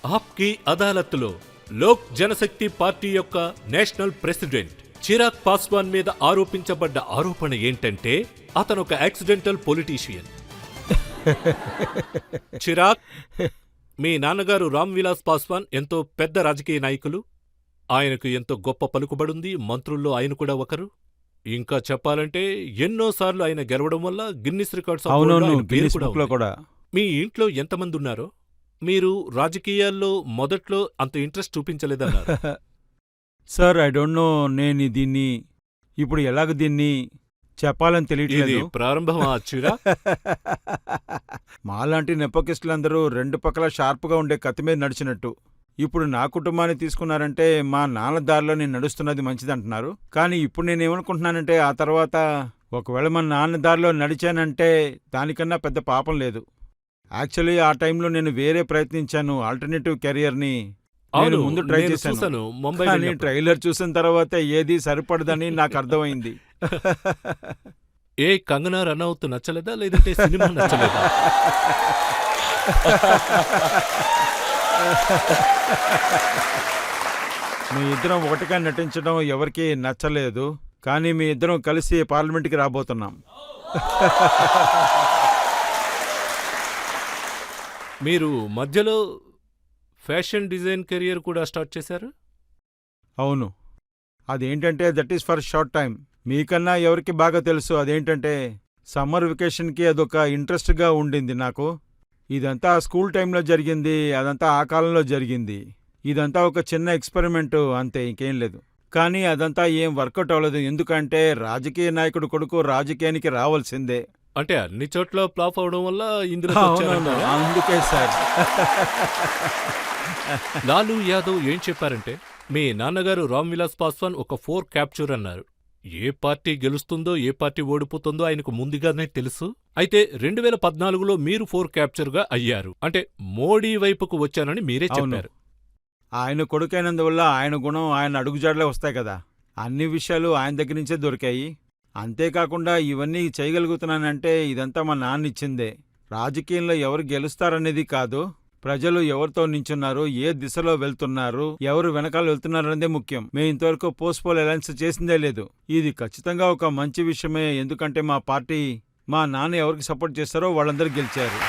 ఆప్కి అదాలత్లో లోక్ జనశక్తి party యొక్క national president Chirag Paswan మీద ఆరోపించబడ్డ ఆరోపణ ఏంటంటే అతను ఒక యాక్సిడెంటల్ పొలిటీషియన్. చిరాగ్, మీ నాన్నగారు రామ్ విలాస్ పాస్వాన్ ఎంతో పెద్ద రాజకీయ నాయకులు. ఆయనకు ఎంతో గొప్ప పలుకుబడుంది. మంత్రుల్లో ఆయన కూడా ఒకరు. ఇంకా చెప్పాలంటే ఎన్నోసార్లు ఆయన గెలవడం వల్ల గిన్నిస్ రికార్డ్స్ కూడా. మీ ఇంట్లో ఎంతమంది ఉన్నారో? మీరు రాజకీయాల్లో మొదట్లో అంత ఇంట్రెస్ట్ చూపించలేదన్నారు. Sir, I don't know. నేను దీన్ని ఇప్పుడు ఎలాగ దీన్ని చెప్పాలని తెలియట్లేదు. ప్రారంభమా చిరా? మాలాంటి నెపోకిస్టులందరూ రెండు పక్కల షార్ప్గా ఉండే కత్తి మీద నడిచినట్టు ఇప్పుడు నా కుటుంబాన్ని తీసుకున్నారంటే మా నాన్న దారిలో నేను నడుస్తున్నది మంచిదంటున్నారు. కానీ ఇప్పుడు నేనేమనుకుంటున్నానంటే ఆ తర్వాత ఒకవేళ మా నాన్న దారిలో నడిచానంటే దానికన్నా పెద్ద పాపం లేదు. యాక్చువల్లీ ఆ టైంలో నేను వేరే ప్రయత్నించాను, ఆల్టర్నేటివ్ కెరియర్ని నేను ముందు ట్రై చేశాను. కానీ ట్రైలర్ చూసిన తర్వాత ఏది సరిపడదని నాకు అర్థమైంది. ఏ కంగనా రనౌత్ నచ్చలేదా లేదంటే సినిమా నచ్చలేదా? మీ ఇద్దరం ఒకటిగా నటించడం ఎవరికీ నచ్చలేదు. కానీ మీ ఇద్దరం కలిసి పార్లమెంట్కి రాబోతున్నాం. మీరు మధ్యలో ఫ్యాషన్ డిజైన్ కెరియర్ కూడా స్టార్ట్ చేశారు? అవును. అదేంటంటే that is for short time. మీకన్నా ఎవరికి బాగా తెలుసు. అదేంటంటే సమ్మర్ వెకేషన్కి అదొక ఇంట్రెస్ట్గా ఉండింది నాకు. ఇదంతా స్కూల్ టైంలో జరిగింది, అదంతా ఆ కాలంలో జరిగింది. ఇదంతా ఒక చిన్న ఎక్స్పెరిమెంటు అంతే, ఇంకేం లేదు. కానీ అదంతా ఏం వర్కౌట్ అవ్వలేదు. ఎందుకంటే రాజకీయ నాయకుడు కొడుకు రాజకీయానికి రావాల్సిందే. అంటే అన్ని చోట్ల ఫ్లాప్ అవడం వల్ల ఇందులో అందుకే సార్. లాలూ యాదవ్ ఏం చెప్పారంటే మీ నాన్నగారు రామ్ విలాస్ పాస్వాన్ ఒక 4 క్యాప్చర్ అన్నారు. ఏ పార్టీ గెలుస్తుందో ఏ పార్టీ ఓడిపోతుందో ఆయనకు ముందుగానే తెలుసు. అయితే 2014లో మీరు 4 క్యాప్చర్గా అయ్యారు. అంటే మోడీ వైపుకు వచ్చానని మీరే చెప్పారు. ఆయన కొడుకైనందువల్ల ఆయన గుణం, ఆయన అడుగుజాడలే వస్తాయి కదా. అన్ని విషయాలు ఆయన దగ్గర నుంచే దొరికాయి. అంతేకాకుండా ఇవన్నీ చేయగలుగుతున్నానంటే ఇదంతా మా నాన్న ఇచ్చిందే. రాజకీయంలో ఎవరు గెలుస్తారనేది కాదు, ప్రజలు ఎవరితో నించున్నారు, ఏ దిశలో వెళ్తున్నారు, ఎవరు వెనకాల వెళ్తున్నారనేదే ముఖ్యం. మేము ఇంతవరకు పోస్ట్పోల్ అలయన్స్ చేసిందే లేదు. ఇది ఖచ్చితంగా ఒక మంచి విషయమే. ఎందుకంటే మా పార్టీ, మా నాన్న ఎవరికి సపోర్ట్ చేస్తారో వాళ్ళందరూ గెలిచారు.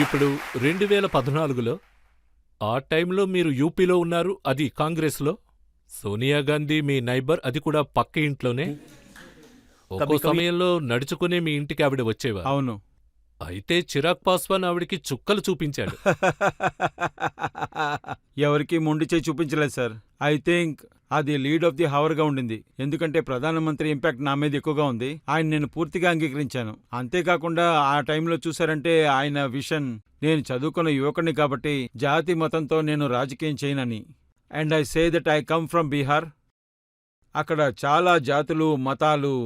ఇప్పుడు 2014లో ఆ టైంలో మీరు యూపీలో ఉన్నారు, అది కాంగ్రెస్లో. సోనియా గాంధీ మీ నైబర్, అది కూడా పక్క ఇంట్లోనే. ఒక్కో సమయంలో నడుచుకునే మీ ఇంటికి ఆవిడ వచ్చేవారు. అవును. అయితే చిరాగ్ పాస్వాన్ ఆవిడికి చుక్కలు చూపించాడు. ఎవరికి మొండి చేయి చూపించలేదు సార్. ఐ థింక్ అది లీడ్ ఆఫ్ ది హవర్గా ఉండింది. ఎందుకంటే ప్రధానమంత్రి ఇంపాక్ట్ నా మీద ఎక్కువగా ఉంది. ఆయన నేను పూర్తిగా అంగీకరించాను. అంతేకాకుండా ఆ టైంలో చూశారంటే ఆయన విషన్, నేను చదువుకున్న యువకుడిని కాబట్టి జాతి మతంతో నేను రాజకీయం చేయనని. And I say that I come from Bihar. అక్కడ చాలా జాతులు, మతాలు,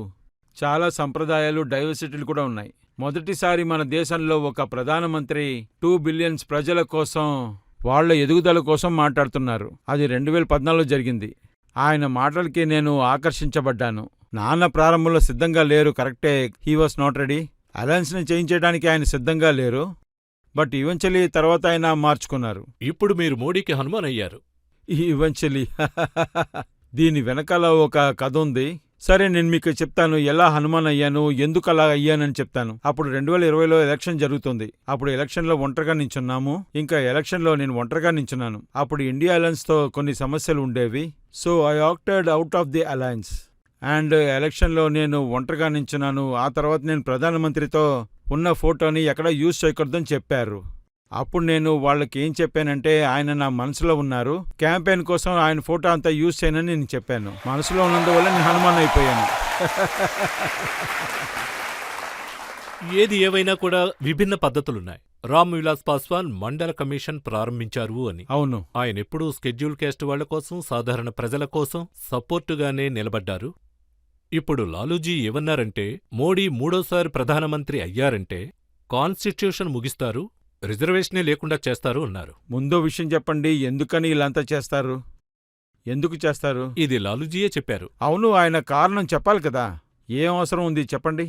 చాలా సంప్రదాయాలు, డైవర్సిటీలు కూడా ఉన్నాయి. మొదటిసారి మన దేశంలో ఒక ప్రధానమంత్రి 2 బిలియన్స్ ప్రజల కోసం, వాళ్ల ఎదుగుదల కోసం మాట్లాడుతున్నారు. అది 2014లో జరిగింది. ఆయన మాటలకి నేను ఆకర్షించబడ్డాను. నాన్న ప్రారంభంలో సిద్ధంగా లేరు, కరెక్టే. He was not ready. అలయన్స్ని చేయించడానికి ఆయన సిద్ధంగా లేరు. బట్ ఈవెన్చువలీ తర్వాత ఆయన మార్చుకున్నారు. ఇప్పుడు మీరు మోడీకి హనుమాన్ అయ్యారు. ఈవెన్చువలీ. దీని వెనకాల ఒక కథ ఉంది. సరే, నేను మీకు చెప్తాను ఎలా హనుమాన్ అయ్యాను, ఎందుకు అలా అయ్యానని చెప్తాను. అప్పుడు 2020లో ఎలక్షన్ జరుగుతుంది. అప్పుడు ఎలక్షన్లో ఒంటరిగా నించున్నాము. ఇంకా ఎలక్షన్లో నేను ఒంటరిగా నించున్నాను. అప్పుడు ఇండియా అలయన్స్తో కొన్ని సమస్యలు ఉండేవి. So I opted out of the alliance. And ఎలక్షన్లో నేను ఒంటరిగా నించున్నాను. ఆ తర్వాత నేను ప్రధానమంత్రితో ఉన్న ఫోటోని ఎక్కడ యూజ్ చేయకూడదని చెప్పారు. అప్పుడు నేను వాళ్ళకి ఏం చెప్పానంటే ఆయన నా మనసులో ఉన్నారు, క్యాంపెయిన్ కోసం ఆయన ఫోటో అంతా యూజ్ చేయనని నేను చెప్పాను. మనసులో ఉన్నందువల్ల నేను హనుమాన్ అయిపోయాను. ఏది ఏవైనా కూడా విభిన్న పద్ధతులున్నాయి. రామ్ విలాస్ పాస్వాన్ మండల కమిషన్ ప్రారంభించారు అని. అవును. ఆయన ఎప్పుడూ స్కెడ్యూల్ క్యాస్ట్ వాళ్ల కోసం, సాధారణ ప్రజల కోసం సపోర్టుగానే నిలబడ్డారు. ఇప్పుడు లాలూజీ ఏమన్నారంటే మోడీ 3వ సారి ప్రధానమంత్రి అయ్యారంటే కాన్స్టిట్యూషన్ ముగిస్తారు, రిజర్వేషనే లేకుండా చేస్తారు అన్నారు. ముందో విషయం చెప్పండి, ఎందుకని ఇలాంతా చేస్తారు? ఎందుకు చేస్తారు? ఇది లాలూజీయే చెప్పారు. అవును, ఆయన కారణం చెప్పాలి కదా. ఏం అవసరం ఉంది చెప్పండి.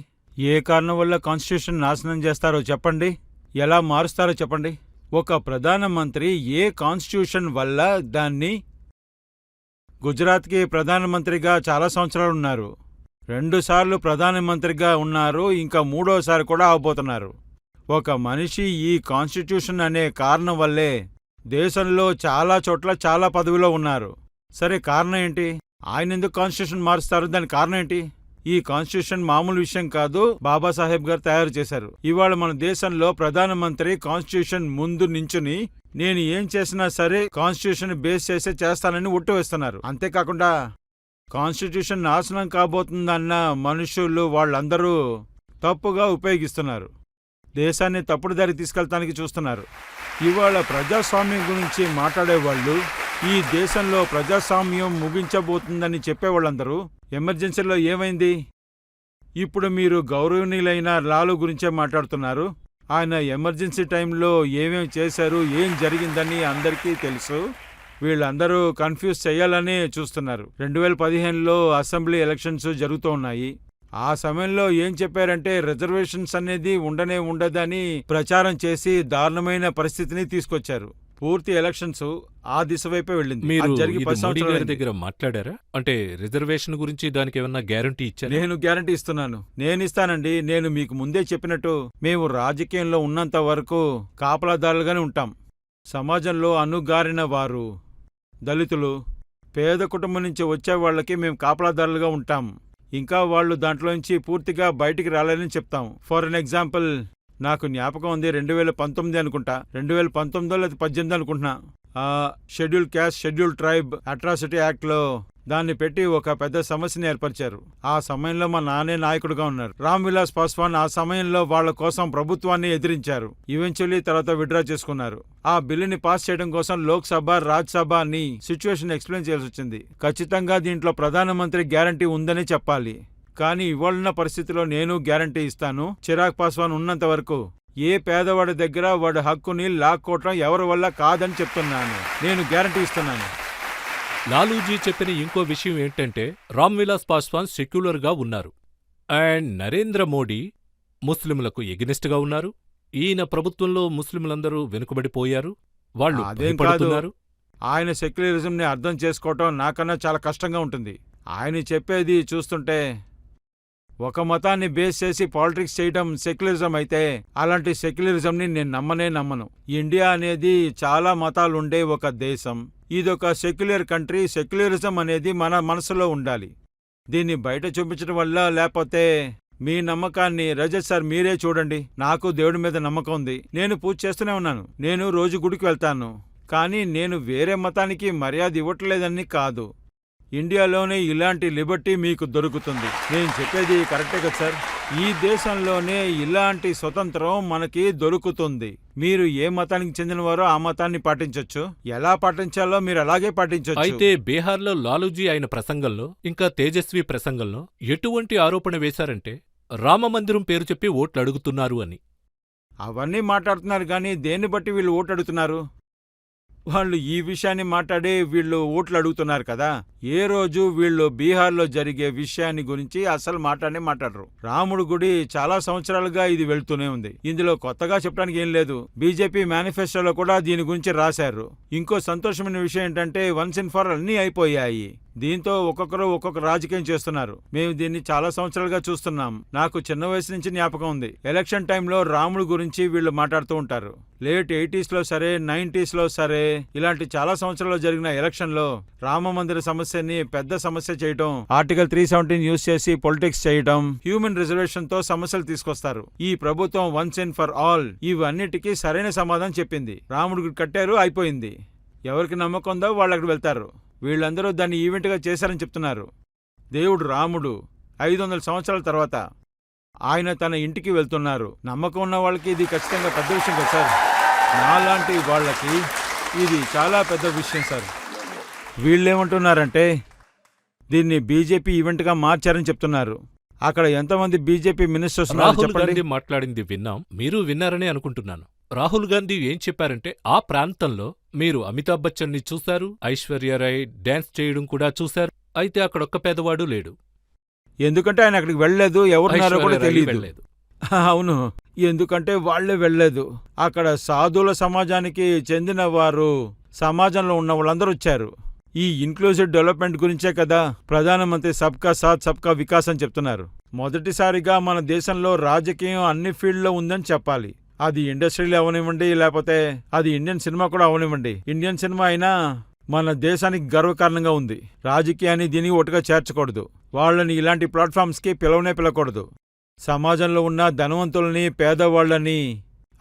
ఏ కారణం వల్ల కాన్స్టిట్యూషన్ నాశనం చేస్తారో చెప్పండి. ఎలా మారుస్తారో చెప్పండి. ఒక ప్రధానమంత్రి ఏ కాన్స్టిట్యూషన్ వల్ల దాన్ని గుజరాత్కి ప్రధానమంత్రిగా చాలా సంవత్సరాలు ఉన్నారు, 2 సార్లు ప్రధానమంత్రిగా ఉన్నారు, ఇంకా 3వసారి కూడా అవబోతున్నారు. ఒక మనిషి ఈ కాన్స్టిట్యూషన్ అనే కారణం వల్లే దేశంలో చాలా చోట్ల చాలా పదవిలో ఉన్నారు. సరే, కారణం ఏంటి? ఆయన ఎందుకు కాన్స్టిట్యూషన్ మారుస్తారు? దాని కారణం ఏంటి? ఈ కాన్స్టిట్యూషన్ మామూలు విషయం కాదు, బాబాసాహెబ్ గారు తయారు చేశారు. ఇవాళ మన దేశంలో ప్రధానమంత్రి కాన్స్టిట్యూషన్ ముందు నించుని నేను ఏం చేసినా సరే కాన్స్టిట్యూషన్ బేస్ చేసే చేస్తానని ఒట్టు వేస్తున్నారు. అంతేకాకుండా కాన్స్టిట్యూషన్ నాశనం కాబోతుందన్న మనుషులు వాళ్ళందరూ తప్పుగా ఉపయోగిస్తున్నారు. దేశాన్ని తప్పుడు దారి తీసుకెళ్తానికి చూస్తున్నారు. ఇవాళ ప్రజాస్వామ్యం గురించి మాట్లాడేవాళ్ళు, ఈ దేశంలో ప్రజాస్వామ్యం ముగించబోతుందని చెప్పేవాళ్ళందరూ ఎమర్జెన్సీలో ఏమైంది? ఇప్పుడు మీరు గౌరవనీయులైన లాలు గురించే మాట్లాడుతున్నారు. ఆయన ఎమర్జెన్సీ టైంలో ఏమేమి చేశారు, ఏం జరిగిందని అందరికీ తెలుసు. వీళ్ళందరూ కన్ఫ్యూజ్ చేయాలనే చూస్తున్నారు. 2015లో అసెంబ్లీ ఎలక్షన్స్ జరుగుతూ ఉన్నాయి. ఆ సమయంలో ఏం చెప్పారంటే రిజర్వేషన్స్ అనేది ఉండనే ఉండదని ప్రచారం చేసి దారుణమైన పరిస్థితిని తీసుకొచ్చారు. పూర్తి ఎలక్షన్స్ ఆ దిశ వైపే వెళ్ళింది. మీరు అది జరిగి ఇది 10 మోడీ సంవత్సరాలు గారి అయింది. దగ్గర మాట్లాడారా? అంటే రిజర్వేషన్ గురించి దానికి ఏమన్నా గ్యారంటీ ఇచ్చారా? నేను గ్యారంటీ ఇస్తున్నాను. నేనిస్తానండి. నేను మీకు ముందే చెప్పినట్టు మేము రాజకీయంలో ఉన్నంత వరకు కాపలాదారులుగానే ఉంటాం. సమాజంలో అణుగారిన వారు, దళితులు, పేద కుటుంబం నుంచి వచ్చే వాళ్ళకి మేము కాపలాదారులుగా ఉంటాం. ఇంకా వాళ్ళు దాంట్లోంచి పూర్తిగా బయటికి రాలేదని చెప్తాం. ఫర్ ఎన్ ఎగ్జాంపుల్, నాకు జ్ఞాపకం ఉంది 2019 అనుకుంటా, 2019 లేదా 18 అనుకుంటున్నా, schedule caste schedule tribe atrocity యాక్ట్లో దాన్ని పెట్టి ఒక పెద్ద సమస్యని ఏర్పరిచారు. ఆ సమయంలో మా నాన్నే నాయకుడిగా ఉన్నారు. రామ్ విలాస్ పాస్వాన్ ఆ సమయంలో వాళ్ల కోసం ప్రభుత్వాన్ని ఎదిరించారు. ఈవెన్చువల్లీ తర్వాత విత్డ్రా చేసుకున్నారు. ఆ బిల్లుని పాస్ చేయడం కోసం లోక్సభ, రాజ్యసభ అని సిచ్యువేషన్ ఎక్స్ప్లెయిన్ చేయాల్సి వచ్చింది. ఖచ్చితంగా దీంట్లో ప్రధానమంత్రి గ్యారంటీ ఉందని చెప్పాలి. కానీ ఇవాళ పరిస్థితిలో నేను గ్యారంటీ ఇస్తాను. చిరాగ్ పాస్వాన్ ఉన్నంత వరకు ఏ పేదవాడి దగ్గర వాడి హక్కుని లాక్కోవటం ఎవరి వల్ల కాదని చెప్తున్నాను. నేను గ్యారంటీ ఇస్తున్నాను. లాలూజీ చెప్పిన ఇంకో విషయం ఏంటంటే రామ్ విలాస్ పాస్వాన్ సెక్యులర్గా ఉన్నారు అండ్ నరేంద్ర మోడీ ముస్లింలకు ఎగనిస్ట్గా ఉన్నారు. ఈయన ప్రభుత్వంలో ముస్లింలందరూ వెనుకబడిపోయారు, వాళ్ళు అదేం కాదు. భయపడుతున్నారు. ఆయన సెక్యులరిజంని అర్థం చేసుకోవటం నాకన్నా చాలా కష్టంగా ఉంటుంది. ఆయన చెప్పేది చూస్తుంటే ఒక మతాన్ని బేస్ చేసి పాలిటిక్స్ చేయడం సెక్యులరిజం అయితే అలాంటి సెక్యులరిజంని నేను నమ్మను. ఇండియా అనేది చాలా మతాలుండే ఒక దేశం. ఇదొక సెక్యులర్ కంట్రీ. సెక్యులరిజం అనేది మన మనసులో ఉండాలి. దీన్ని బయట చూపించడం వల్ల, లేకపోతే మీ నమ్మకాన్ని రజత్ సార్ మీరే చూడండి. నాకు దేవుడి మీద నమ్మకం ఉంది. నేను పూజ చేస్తూనే ఉన్నాను. నేను రోజు గుడికి వెళ్తాను. కానీ నేను వేరే మతానికి మర్యాద ఇవ్వట్లేదని కాదు. ఇండియాలోనే ఇలాంటి లిబర్టీ మీకు దొరుకుతుంది. నేను చెప్పేది కరెక్టే కదా సార్? ఈ దేశంలోనే ఇలాంటి స్వతంత్రం మనకి దొరుకుతుంది. మీరు ఏ మతానికి చెందినవారో ఆ మతాన్ని పాటించొచ్చు. ఎలా పాటించాలో మీరు అలాగే పాటించొచ్చు. అయితే బీహార్లో లాలూజీ ఆయన ప్రసంగంలో, ఇంకా తేజస్వి ప్రసంగంలో ఎటువంటి ఆరోపణ వేశారంటే రామమందిరం పేరు చెప్పి ఓట్లు అడుగుతున్నారు అని. అవన్నీ మాట్లాడుతున్నారు కానీ దేన్ని బట్టి వీళ్ళు ఓటు అడుగుతున్నారు? వాళ్ళు ఈ విషయాన్ని మాట్లాడే వీళ్ళు ఓట్లు అడుగుతున్నారు కదా. ఏ రోజు వీళ్ళు బీహార్లో జరిగే విషయాన్ని గురించి అసలు మాట్లాడరు. రాముడు గుడి చాలా సంవత్సరాలుగా ఇది వెళ్తూనే ఉంది. ఇందులో కొత్తగా చెప్పడానికి ఏం లేదు. బీజేపీ మేనిఫెస్టోలో కూడా దీని గురించి రాశారు. ఇంకో సంతోషమైన విషయం ఏంటంటే వన్స్ అండ్ ఫర్ అన్నీ అయిపోయాయి. దీంతో ఒక్కొక్కరు ఒక్కొక్క రాజకీయం చేస్తున్నారు. మేము దీన్ని చాలా సంవత్సరాలుగా చూస్తున్నాం. నాకు చిన్న వయసు నుంచి జ్ఞాపకం ఉంది. ఎలక్షన్ టైంలో రాముడు గురించి వీళ్ళు మాట్లాడుతూ ఉంటారు. లేట్ 80sలో సరే, 90sలో సరే, ఇలాంటి చాలా సంవత్సరాల్లో జరిగిన ఎలక్షన్లో రామ మందిర సమస్యని పెద్ద సమస్య చేయటం, ఆర్టికల్ 317 యూజ్ చేసి పొలిటిక్స్ చేయటం, హ్యూమన్ రిజర్వేషన్ తో సమస్యలు తీసుకొస్తారు. ఈ ప్రభుత్వం వన్స్ అండ్ ఫర్ ఆల్ ఇవన్నిటికీ సరైన సమాధానం చెప్పింది. రాముడు కట్టారు, అయిపోయింది. ఎవరికి నమ్మకం ఉందో వాళ్ళు అక్కడ వెళ్తారు. వీళ్ళందరూ దాన్ని ఈవెంట్గా చేశారని చెప్తున్నారు. దేవుడు రాముడు 500 సంవత్సరాల తర్వాత ఆయన తన ఇంటికి వెళ్తున్నారు. నమ్మకం ఉన్న వాళ్ళకి ఇది ఖచ్చితంగా పెద్ద విషయం కదా సార్. నాలాంటి వాళ్ళకి ఇది చాలా పెద్ద విషయం సార్. వీళ్ళేమంటున్నారంటే దీన్ని బీజేపీ ఈవెంట్గా మార్చారని చెప్తున్నారు. అక్కడ ఎంతమంది బీజేపీ మినిస్టర్స్ రాహుల్ గాంధీ మాట్లాడింది విన్నాం, మీరు విన్నారని అనుకుంటున్నాను. రాహుల్ గాంధీ ఏం చెప్పారంటే ఆ ప్రాంతంలో మీరు అమితాబ్ బచ్చన్ ని చూశారు, ఐశ్వర్యరాయ్ డాన్స్ చేయడం కూడా చూశారు. అయితే అక్కడొక్క పేదవాడు లేడు. ఎందుకంటే ఆయన అక్కడికి వెళ్ళలేదు, ఎవరున్నారో కూడా తెలియదు. అవును, ఎందుకంటే వాళ్లే వెళ్ళలేదు. అక్కడ సాధువుల సమాజానికి చెందిన వారు సమాజంలో ఉన్న వాళ్ళందరూ వచ్చారు. ఈ ఇన్క్లూజివ్ డెవలప్మెంట్ గురించే కదా ప్రధానమంత్రి సబ్కా సాత్ సబ్కా వికాస్ అని చెప్తున్నారు. మొదటిసారిగా మన దేశంలో రాజకీయం అన్ని ఫీల్డ్లో ఉందని చెప్పాలి. అది ఇండస్ట్రీలో అవనివ్వండి, లేకపోతే అది ఇండియన్ సినిమా కూడా అవనివ్వండి. ఇండియన్ సినిమా అయినా మన దేశానికి గర్వకారణంగా ఉంది. రాజకీయాన్ని దీనికి ఒకటిగా చేర్చకూడదు. వాళ్ళని ఇలాంటి ప్లాట్ఫామ్స్కి పిలవకూడదు. సమాజంలో ఉన్న ధనవంతులని, పేదవాళ్ళని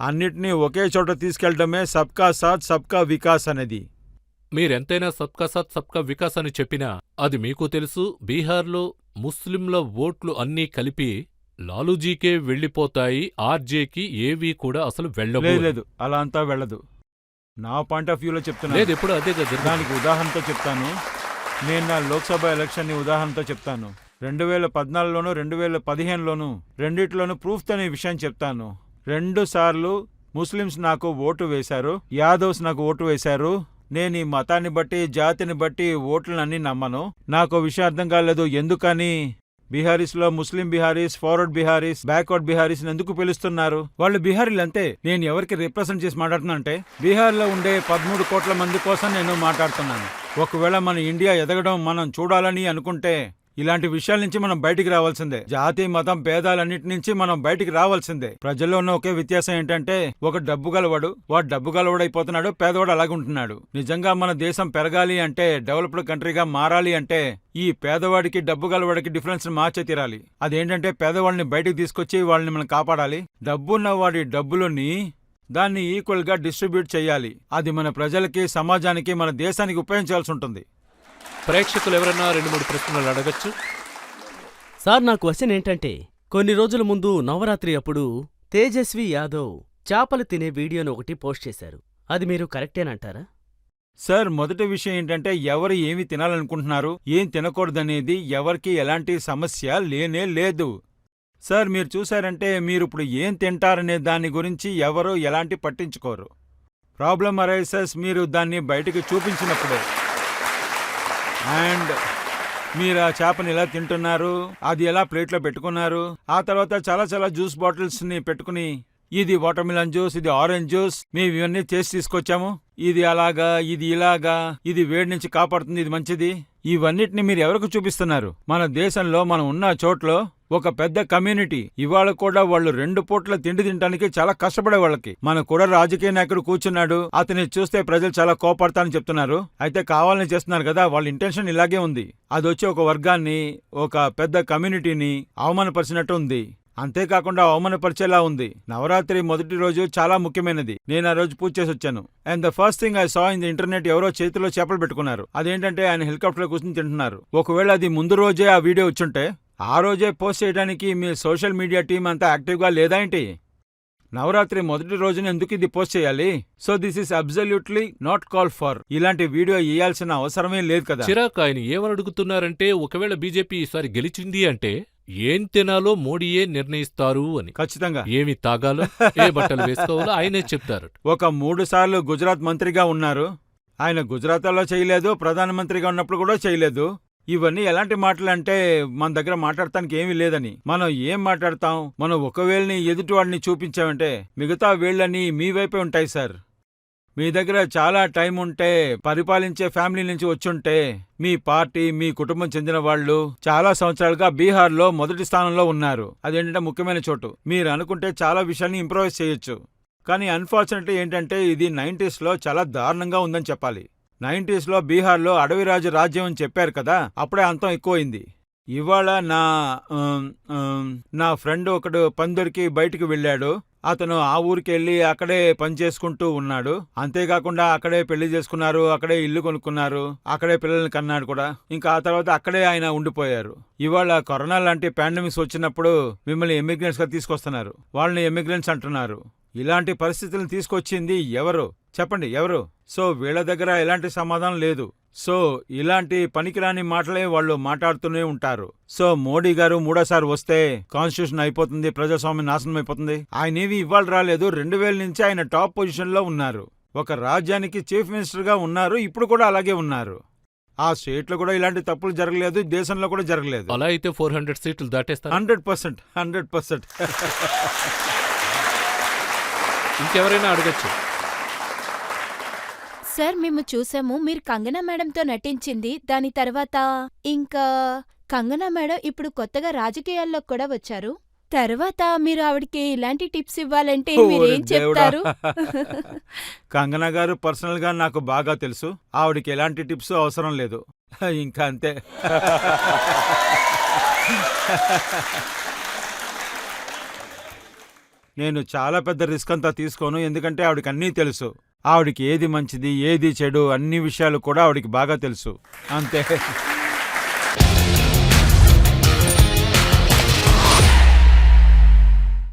అన్నిటినీ ఒకే చోట తీసుకెళ్లడమే సబ్కా సాత్ సబ్కా వికాస్ అనేది. మీరెంతైనా సబ్కా సాత్ సబ్కా వికాస్ అని చెప్పినా అది మీకు తెలుసు, బీహార్లో ముస్లింల ఓట్లు అన్నీ కలిపి లాలూజీకే వెళ్ళిపోతాయి, ఆర్జేకి ఏవీ కూడా అసలు వెళ్ళవు. లేదు, అలా అంతా వెళ్ళదు. నా పాయింట్ ఆఫ్ వ్యూలో చెప్తున్నా. లేదు, ఎప్పుడు అదే కదా. దానికి ఉదాహరణతో చెప్తాను. నేను నా లోక్సభ ఎలక్షన్ని ఉదాహరణతో చెప్తాను. 2014లోను 2015లోను రెండిట్లోనూ ప్రూఫ్ అనే విషయం చెప్తాను. 2 సార్లు ముస్లిమ్స్ నాకు ఓటు వేశారు, యాదవ్స్ నాకు ఓటు వేశారు. నేను ఈ మతాన్ని బట్టి, జాతిని బట్టి ఓట్లనన్నీ నమ్మను. నాకు విషయం అర్థం కాలేదు, ఎందుకని బీహారీస్లో ముస్లిం Biharis, forward Biharis, backward Biharis ఎందుకు పిలుస్తున్నారు? వాళ్ళు బీహారీలు అంతే. నేను ఎవరికి రిప్రజెంట్ చేసి మాట్లాడుతున్నా అంటే బీహార్లో ఉండే 13 కోట్ల మంది కోసం నేను మాట్లాడుతున్నాను. ఒకవేళ మన ఇండియా ఎదగడం మనం చూడాలని అనుకుంటే ఇలాంటి విషయాల నుంచి మనం బయటికి రావాల్సిందే. జాతి, మతం, భేదాలన్నిటి నుంచి మనం బయటికి రావాల్సిందే. ప్రజల్లో ఉన్న ఒకే వ్యత్యాసం ఏంటంటే ఒక డబ్బు గలవాడు, వాడు డబ్బు గలవాడైపోతున్నాడు, పేదవాడు అలాగుంటున్నాడు. నిజంగా మన దేశం పెరగాలి అంటే, డెవలప్డ్ కంట్రీగా మారాలి అంటే ఈ పేదవాడికి, డబ్బు గలవాడికి డిఫరెన్స్ మార్చే తీరాలి. అదేంటంటే పేదవాళ్ళని బయటికి తీసుకొచ్చి వాళ్ళని మనం కాపాడాలి. డబ్బున్న వాడి డబ్బులని దాన్ని ఈక్వల్గా డిస్ట్రిబ్యూట్ చేయాలి. అది మన ప్రజలకి, సమాజానికి, మన దేశానికి ఉపయోగించాల్సి ఉంటుంది. ప్రేక్షకులు ఎవరన్నా 2-3 ప్రశ్నలు అడగచ్చు. సార్, నా క్వశ్చన్ ఏంటంటే, కొన్ని రోజుల ముందు నవరాత్రి అప్పుడు తేజస్వి యాదవ్ చేపలు తినే వీడియోను ఒకటి పోస్ట్ చేశారు. అది మీరు కరెక్టేనంటారా? సార్, మొదటి విషయం ఏంటంటే ఎవరు ఏమి తినాలనుకుంటున్నారు, ఏం తినకూడదనేది ఎవరికి ఎలాంటి సమస్య లేనే లేదు. సార్, మీరు చూశారంటే మీరు ఇప్పుడు ఏం తింటారనే దాని గురించి ఎవరు ఎలాంటి పట్టించుకోరు. ప్రాబ్లం అరైసెస్ మీరు దాన్ని బయటికి చూపించినప్పుడే. అండ్ మీరు ఆ చేపని ఎలా తింటున్నారు, అది ఎలా ప్లేట్లో పెట్టుకున్నారు, ఆ తర్వాత చాలా జ్యూస్ బాటిల్స్ని పెట్టుకుని ఇది వాటర్ మిలన్ జ్యూస్, ఇది ఆరెంజ్ జ్యూస్, మేము ఇవన్నీ చేసి తీసుకొచ్చాము, ఇది అలాగా, ఇది ఇలాగా, ఇది వేడి నుంచి కాపాడుతుంది, ఇది మంచిది, ఇవన్నిటిని మీరు ఎవరికి చూపిస్తున్నారు? మన దేశంలో మనం ఉన్న చోట్లో ఒక పెద్ద కమ్యూనిటీ ఇవాళ కూడా వాళ్ళు 2 పూట్ల తిండి తినడానికి చాలా కష్టపడే వాళ్ళకి. మన కూడా రాజకీయ నాయకుడు కూర్చున్నాడు, అతన్ని చూస్తే ప్రజలు చాలా కోపడతారని చెప్తున్నారు. అయితే కావాలని చేస్తున్నారు కదా, వాళ్ళ ఇంటెన్షన్ ఇలాగే ఉంది. అది వచ్చి ఒక వర్గాన్ని, ఒక పెద్ద కమ్యూనిటీని అవమానపరిచినట్టు ఉంది. అంతేకాకుండా అవమానపరిచేలా ఉంది. నవరాత్రి మొదటి రోజు చాలా ముఖ్యమైనది. నేను ఆ రోజు పూజ చేసి వచ్చాను. And the first thing I saw in the internet, ఎవరో చేతిలో చేపలు పెట్టుకున్నారు. అదేంటంటే ఆయన హెలికాప్టర్లో కూర్చొని తింటున్నారు. ఒకవేళ అది ముందు రోజే ఆ వీడియో వచ్చుంటే ఆ రోజే పోస్ట్ చేయడానికి మీ సోషల్ మీడియా టీం అంతా యాక్టివ్గా లేదా ఏంటి? నవరాత్రి మొదటి రోజున ఎందుకు ఇది పోస్ట్ చేయాలి? So this is absolutely not call for. ఇలాంటి వీడియో ఇయ్యాల్సిన అవసరమే లేదు కదా. చిరాక్ ఆయన ఏమని అడుగుతున్నారంటే, ఒకవేళ బీజేపీ ఈసారి గెలిచింది అంటే ఏం తినాలో మోడీయే నిర్ణయిస్తారు అని. ఖచ్చితంగా. ఏమి తాగాలో, ఏ బట్టలు వేసుకోవాలో ఆయనే చెప్తారు. ఒక 3 సార్లు గుజరాత్ మంత్రిగా ఉన్నారు. ఆయన గుజరాత్లో చేయలేదు, ప్రధానమంత్రిగా ఉన్నప్పుడు కూడా చేయలేదు. ఇవన్నీ ఎలాంటి మాటలు అంటే మన దగ్గర మాట్లాడటానికి ఏమీ లేదని. మనం ఏం మాట్లాడతాం? మనం ఒక వేళ్ళని ఎదుటివాడిని చూపించామంటే మిగతా వేళ్ళని మీ వైపే ఉంటాయి సార్. మీ దగ్గర చాలా టైం ఉంటే, పరిపాలించే ఫ్యామిలీ నుంచి వచ్చుంటే, మీ పార్టీ, మీ కుటుంబం చెందిన వాళ్ళు చాలా సంవత్సరాలుగా బీహార్లో మొదటి స్థానంలో ఉన్నారు. అదేంటంటే ముఖ్యమైన చోటు. మీరు అనుకుంటే చాలా విషయాన్ని ఇంప్రూవైజ్ చేయొచ్చు. కానీ అన్ఫార్చునేట్లీ ఏంటంటే ఇది 90sలో చాలా దారుణంగా ఉందని చెప్పాలి. 90sలో బీహార్లో అడవిరాజు రాజ్యం అని చెప్పారు కదా, అప్పుడే అంతం ఎక్కువైంది. ఇవాళ నా ఫ్రెండ్ ఒకడు పందరికి బయటికి వెళ్ళాడు. అతను ఆ ఊరికి వెళ్ళి అక్కడే పని చేసుకుంటూ ఉన్నాడు. అంతేకాకుండా అక్కడే పెళ్లి చేసుకున్నారు, అక్కడే ఇల్లు కొనుక్కున్నారు, అక్కడే పిల్లల్ని కన్నాడు కూడా. ఇంకా ఆ తర్వాత అక్కడే ఆయన ఉండిపోయారు. ఇవాళ కరోనా లాంటి పాండమిక్స్ వచ్చినప్పుడు మిమ్మల్ని ఎమిగ్రెంట్స్ గా తీసుకొస్తున్నారు. వాళ్ళని ఎమిగ్రెంట్స్ అంటున్నారు. ఇలాంటి పరిస్థితులను తీసుకొచ్చింది ఎవరు చెప్పండి? ఎవరు? సో వీళ్ళ దగ్గర ఎలాంటి సమాధానం లేదు. సో ఇలాంటి పనికిరాని మాటలే వాళ్ళు మాట్లాడుతూనే ఉంటారు. సో మోడీ గారు 3వ వస్తే కాన్స్టిట్యూషన్ అయిపోతుంది, ప్రజాస్వామ్యం నాశనం అయిపోతుంది. ఆయన ఏవి ఇవాళ రాలేదు. 2000 నుంచి ఆయన టాప్ పొజిషన్ లో ఉన్నారు. ఒక రాజ్యానికి చీఫ్ మినిస్టర్ గా ఉన్నారు, ఇప్పుడు కూడా అలాగే ఉన్నారు. ఆ స్టేట్ లో కూడా ఇలాంటి తప్పులు జరగలేదు, దేశంలో కూడా జరగలేదు. అలా అయితే 400 సీట్లు దాటేస్తారు. 100%, 100%. ఇంకెవరైనా అడగచ్చు. సార్ మేము చూసాము మీరు కంగనా మేడంతో నటించింది. దాని తర్వాత ఇంకా కంగనా మేడం ఇప్పుడు కొత్తగా రాజకీయాల్లో కూడా వచ్చారు. తర్వాత మీరు ఆవిడకి ఇలాంటి టిప్స్ ఇవ్వాలంటే మీరేం ఓరి దేవుడా. చెప్తారు? కంగనా గారు పర్సనల్ గా నాకు బాగా తెలుసు. ఆవిడకి ఎలాంటి టిప్స్ అవసరం లేదు. ఇంకా అంతే. నేను చాలా పెద్ద రిస్క్ అంతా తీసుకోను, ఎందుకంటే ఆవిడకి అన్నీ తెలుసు. ఆవిడకి ఏది మంచిది ఏది చెడు అన్ని విషయాలు కూడా ఆవిడకి బాగా తెలుసు. అంతే.